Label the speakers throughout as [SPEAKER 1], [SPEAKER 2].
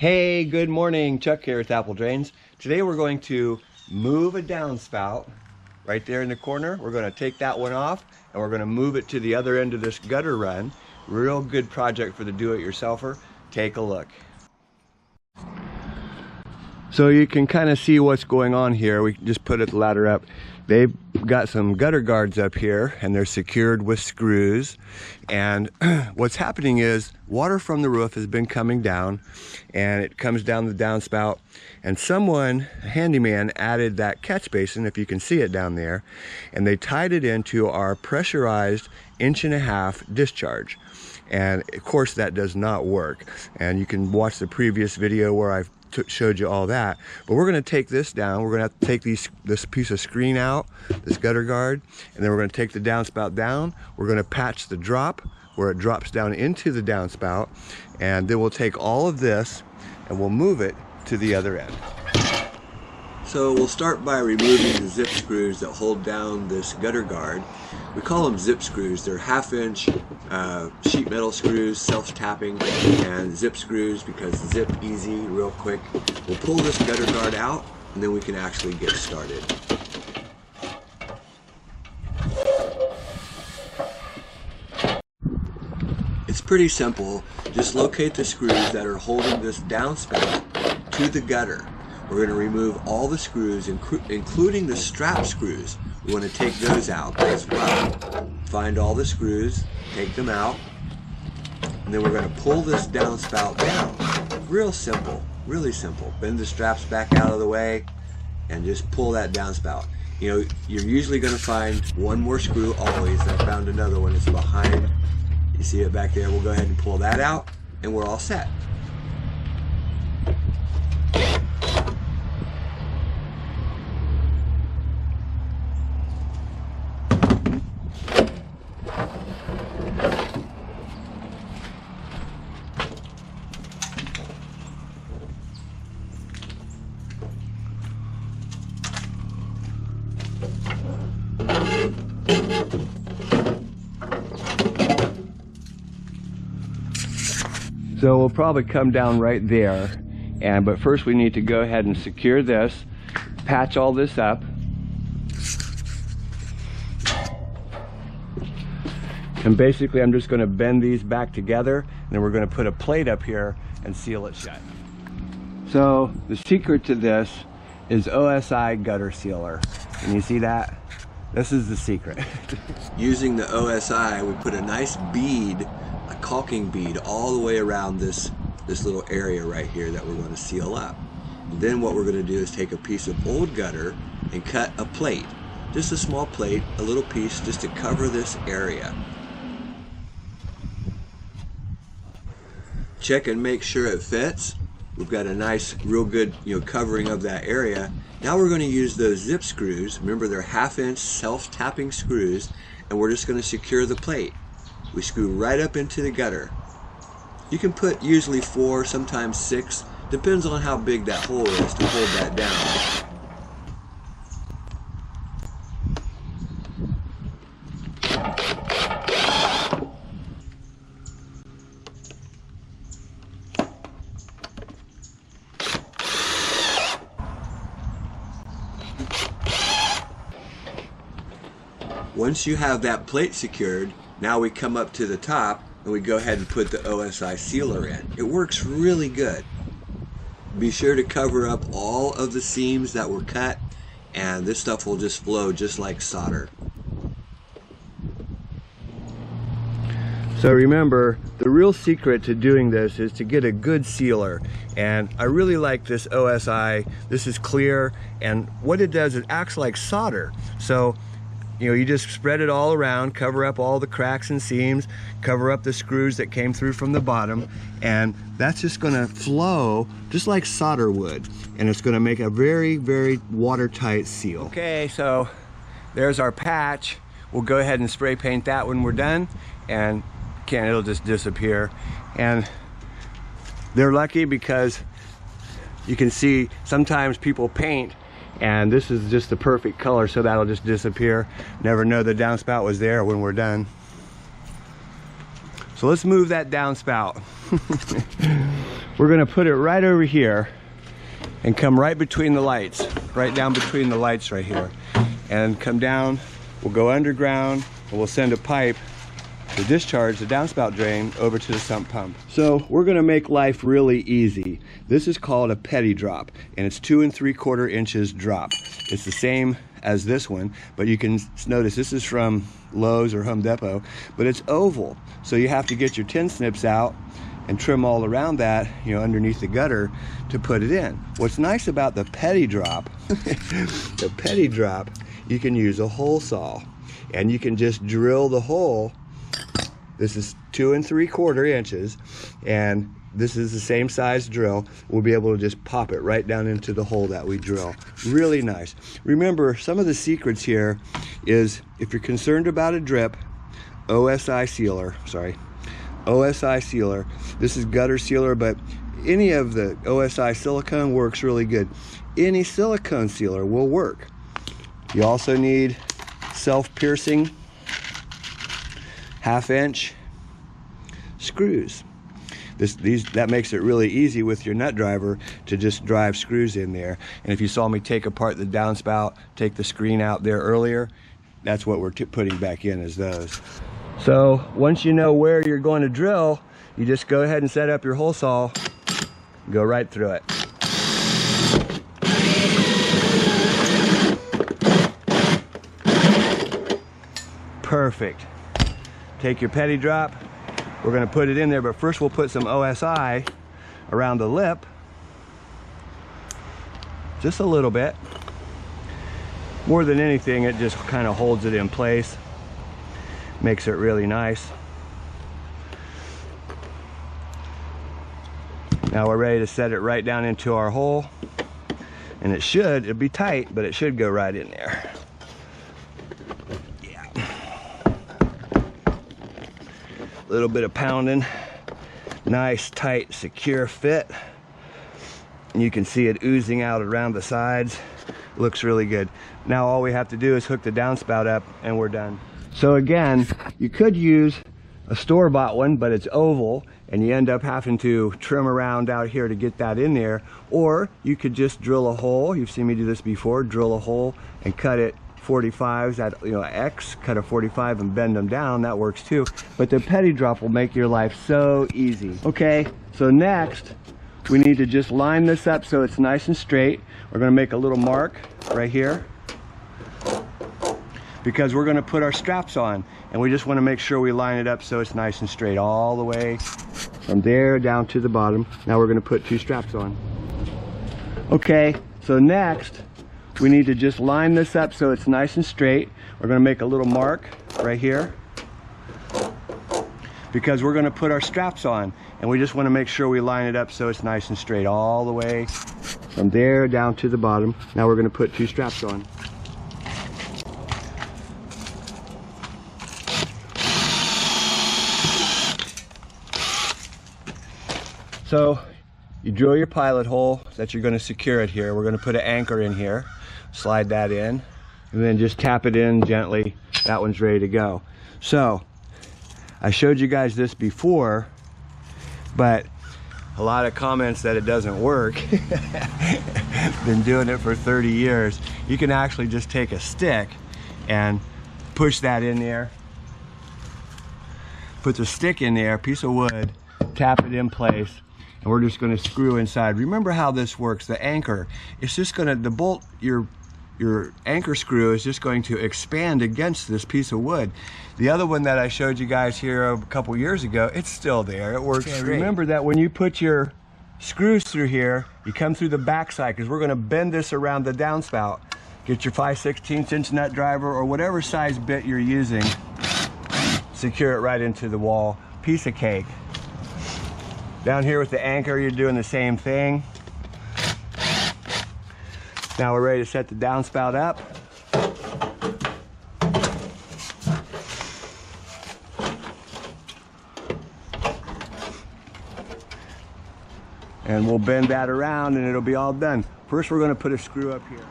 [SPEAKER 1] Hey, good morning. Chuck here with Apple Drains. Today we're going to move a downspout right there in the corner. We're going to take that one off and we're going to move it to the other end of this gutter run. Real good project for the do-it-yourselfer. Take a look. So you can kind of see what's going on here. We just put the ladder up. They've got some gutter guards up here and they're secured with screws. And what's happening is water from the roof has been coming down and it comes down the downspout, and someone, a handyman, added that catch basin, if you can see it down there, and they tied it into our pressurized 1.5 inch discharge. And of course that does not work. And you can watch the previous video where I've showed you all that. But we're going to take this down. We're going to have to take this piece of screen out, this gutter guard, and then we're going to take the downspout down. We're going to patch the drop where it drops down into the downspout, and then we'll take all of this and we'll move it to the other end. So we'll start by removing the zip screws that hold down this gutter guard. We call them zip screws. They're 1/2 inch sheet metal screws, self-tapping, and zip screws because zip easy, real quick. We'll pull this gutter guard out and then we can actually get started. It's pretty simple. Just locate the screws that are holding this downspout to the gutter. We're going to remove all the screws, including the strap screws. We want to take those out as well. Find all the screws, take them out, and then we're going to pull this downspout down. Real simple, really simple. Bend the straps back out of the way and just pull that downspout. You know, you're usually going to find one more screw always. I found another one. It's behind. You see it back there. We'll go ahead and pull that out and we're all set. So we'll probably come down right there, but first we need to go ahead and secure this, patch all this up, and basically I'm just going to bend these back together, and then we're going to put a plate up here and seal it shut. So the secret to this is OSI gutter sealer. Can you see that? This is the secret. Using the OSI, we put a nice bead, a caulking bead, all the way around this little area right here that we're going to seal up. And then what we're going to do is take a piece of old gutter and cut a plate, just a small plate, a little piece, just to cover this area. Check and make sure it fits. We've got a nice, real good, covering of that area. Now we're going to use those zip screws. Remember, they're 1/2 inch self-tapping screws, and we're just going to secure the plate. We screw right up into the gutter. You can put usually 4, sometimes 6, depends on how big that hole is to hold that down. Once you have that plate secured, now we come up to the top and we go ahead and put the OSI sealer in. It works really good. Be sure to cover up all of the seams that were cut, and this stuff will just flow just like solder. So remember, the real secret to doing this is to get a good sealer. And I really like this OSI. This is clear, and what it does, it acts like solder. So you just spread it all around, cover up all the cracks and seams, cover up the screws that came through from the bottom, and that's just going to flow just like solder would, and it's going to make a very, very watertight seal. Okay, so there's our patch. We'll go ahead and spray paint that when we're done, and it'll just disappear. And they're lucky because you can see sometimes people paint and this is just the perfect color, so that'll just disappear. Never know the downspout was there when we're done. So let's move that downspout. we're gonna put it right over here and come right between the lights, right down between the lights right here. And come down, we'll go underground, and we'll send a pipe to discharge the downspout drain over to the sump pump. So we're gonna make life really easy. This is called a petty drop, and it's 2 3/4 inches drop. It's the same as this one, but you can notice this is from Lowe's or Home Depot, but it's oval. So you have to get your tin snips out and trim all around that, you know, underneath the gutter to put it in. What's nice about the petty drop, the petty drop, you can use a hole saw and you can just drill the hole. This is 2 3/4 inches, and this is the same size drill. We'll be able to just pop it right down into the hole that we drill. Really nice. Remember, some of the secrets here is, if you're concerned about a drip, OSI sealer, OSI sealer. This is gutter sealer, but any of the OSI silicone works really good. Any silicone sealer will work. You also need self-piercing 1/2 inch screws. That makes it really easy with your nut driver to just drive screws in there. And if you saw me take apart the downspout, take the screen out there earlier, that's what we're putting back in, is those. So once you know where you're going to drill, you just go ahead and set up your hole saw, go right through it. Perfect. Take your petty drop, we're going to put it in there, but first we'll put some OSI around the lip, just a little bit. More than anything, it just kind of holds it in place, makes it really nice. Now we're ready to set it right down into our hole, and it'll be tight, but it should go right in there. Little bit of pounding, nice, tight, secure fit. And you can see it oozing out around the sides. Looks really good. Now all we have to do is hook the downspout up and we're done. So again, you could use a store-bought one, but it's oval and you end up having to trim around out here to get that in there. Or you could just drill a hole. You've seen me do this before. Drill a hole and cut it 45s at, you know, X, cut a 45 and bend them down. That works too. But the petty drop will make your life so easy. Okay, so next we need to just line this up so it's nice and straight. We're going to make a little mark right here because we're going to put our straps on, and we just want to make sure we line it up so it's nice and straight all the way from there down to the bottom. Now we're going to put 2 straps on. Okay, so next we need to just line this up so it's nice and straight. We're going to make a little mark right here because we're going to put our straps on, and we just want to make sure we line it up so it's nice and straight all the way from there down to the bottom. Now we're going to put 2 straps on. So you drill your pilot hole that you're going to secure it here. We're going to put an anchor in here, slide that in, and then just tap it in gently. That one's ready to go. So I showed you guys this before, but a lot of comments that it doesn't work. Been doing it for 30 years. You can actually just take a stick and push that in there. Put the stick in there, piece of wood, tap it in place, and we're just going to screw inside. Remember how this works. The anchor, it's just going to, the bolt, your anchor screw is just going to expand against this piece of wood. The other one that I showed you guys here a couple years ago, it's still there. It works great. Remember that when you put your screws through here, you come through the backside, because we're going to bend this around the downspout. Get your 5/16 inch nut driver or whatever size bit you're using, secure it right into the wall. Piece of cake. Down here with the anchor, you're doing the same thing. Now we're ready to set the downspout up. And we'll bend that around and it'll be all done. First we're going to put a screw up here.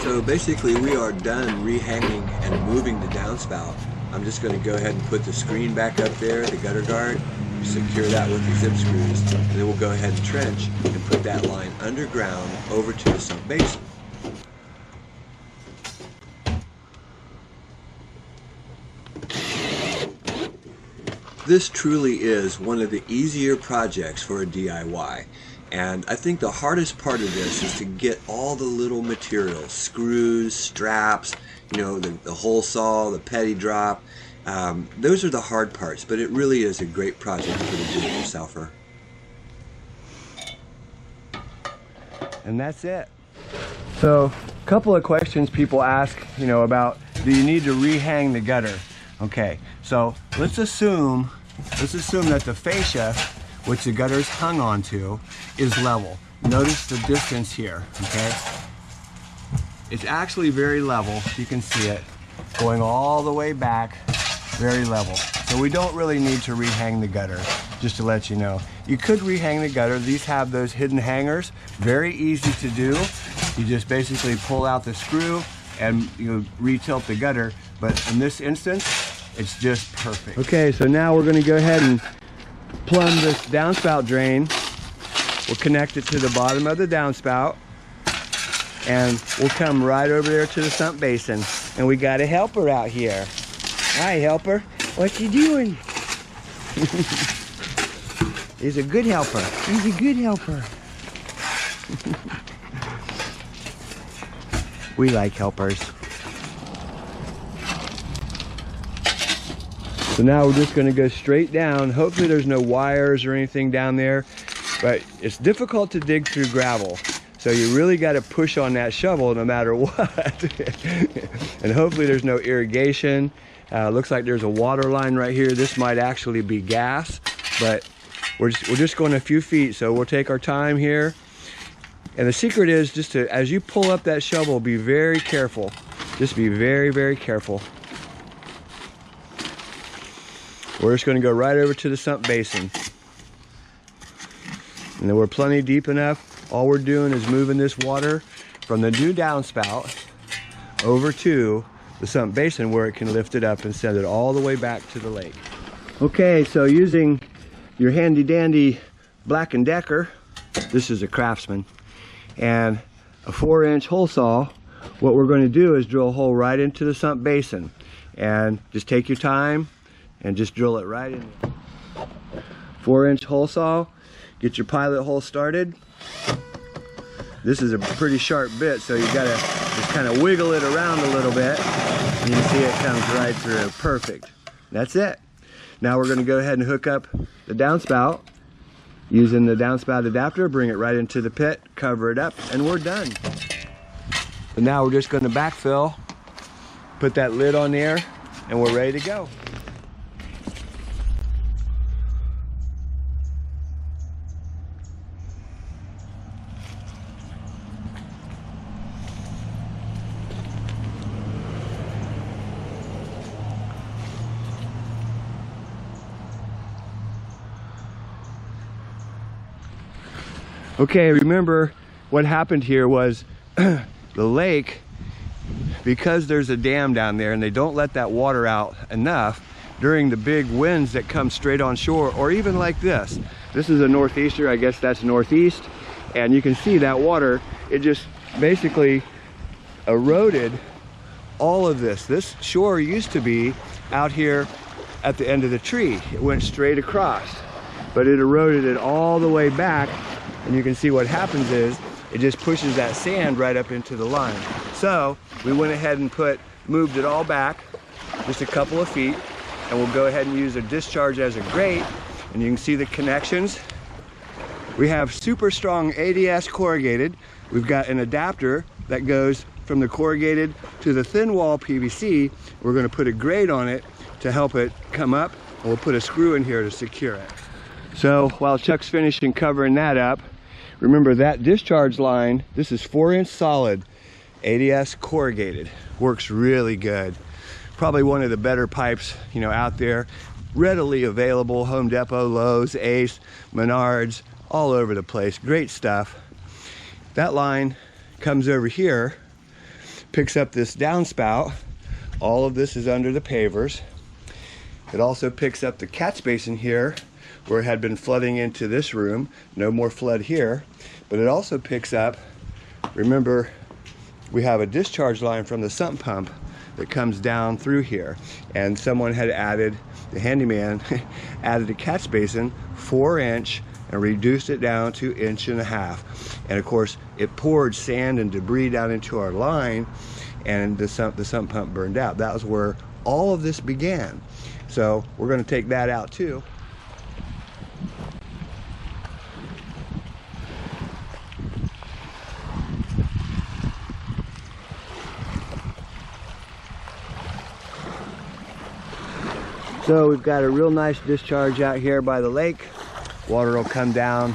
[SPEAKER 1] So basically we are done rehanging and moving the downspout. I'm just going to go ahead and put the screen back up there, the gutter guard, secure that with the zip screws, and then we'll go ahead and trench and put that line underground over to the sump basin. This truly is one of the easier projects for a DIY, and I think the hardest part of this is to get all the little materials, screws, straps, you know, the hole saw, the petty drop. Those are the hard parts, but it really is a great project for the do-it-yourselfer. And that's it. So, a couple of questions people ask, you know, about, do you need to rehang the gutter? Okay, so let's assume that the fascia, which the gutter is hung onto, is level. Notice the distance here, okay? It's actually very level. You can see it going all the way back, very level. So we don't really need to rehang the gutter, just to let you know. You could rehang the gutter. These have those hidden hangers, very easy to do. You just basically pull out the screw and you retilt the gutter, but in this instance, it's just perfect. Okay, so now we're gonna go ahead and plumb this downspout drain. We'll connect it to the bottom of the downspout, and we'll come right over there to the sump basin. And we got a helper out here. Hi, helper. What you doing? He's a good helper. He's a good helper. We like helpers. So now we're just going to go straight down. Hopefully there's no wires or anything down there, but it's difficult to dig through gravel. So you really got to push on that shovel no matter what. And hopefully there's no irrigation. Looks like there's a water line right here. This might actually be gas, but we're just going a few feet, so we'll take our time here. And the secret is just to, as you pull up that shovel, be very careful. Just be very, very careful. We're just going to go right over to the sump basin. And then we're plenty deep enough. All we're doing is moving this water from the new downspout over to the sump basin where it can lift it up and send it all the way back to the lake. Okay, so using your handy dandy Black & Decker, this is a Craftsman, and a 4-inch hole saw, what we're going to do is drill a hole right into the sump basin. And just take your time and just drill it right in. 4-inch hole saw, get your pilot hole started. This is a pretty sharp bit, so you gotta just kind of wiggle it around a little bit. And you can see it comes right through. Perfect. That's it. Now we're gonna go ahead and hook up the downspout using the downspout adapter, bring it right into the pit, cover it up, and we're done. So now we're just gonna backfill, put that lid on there, and we're ready to go. Okay, remember what happened here was the lake, because there's a dam down there and they don't let that water out enough during the big winds that come straight on shore, or even like this. This is a northeaster, I guess that's northeast, and you can see that water, it just basically eroded all of this. This shore used to be out here at the end of the tree. It went straight across, but it eroded it all the way back. And you can see what happens is it just pushes that sand right up into the line. So we went ahead and moved it all back just a couple of feet, and we'll go ahead and use a discharge as a grate. And you can see the connections. We have super strong ADS corrugated. We've got an adapter that goes from the corrugated to the thin wall PVC. We're going to put a grate on it to help it come up, and we'll put a screw in here to secure it. So while Chuck's finishing covering that up, remember that discharge line, this is 4-inch solid ADS corrugated. Works really good. Probably one of the better pipes, you know, out there. Readily available, Home Depot, Lowe's, Ace, Menards, all over the place. Great stuff. That line comes over here, picks up this downspout. All of this is under the pavers. It also picks up the catch basin here where it had been flooding into this room. No more flood here, but it also picks up, remember, we have a discharge line from the sump pump that comes down through here, and someone had added, the handyman added a catch basin 4-inch and reduced it down to 1.5 inches. And of course it poured sand and debris down into our line, and the sump pump burned out. That was where all of this began. So we're going to take that out too. So we've got a real nice discharge out here by the lake. Water will come down,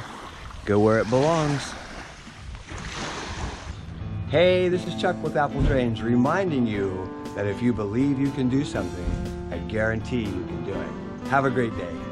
[SPEAKER 1] go where it belongs. Hey, this is Chuck with Apple Drains, reminding you that if you believe you can do something, I guarantee you can do it. Have a great day.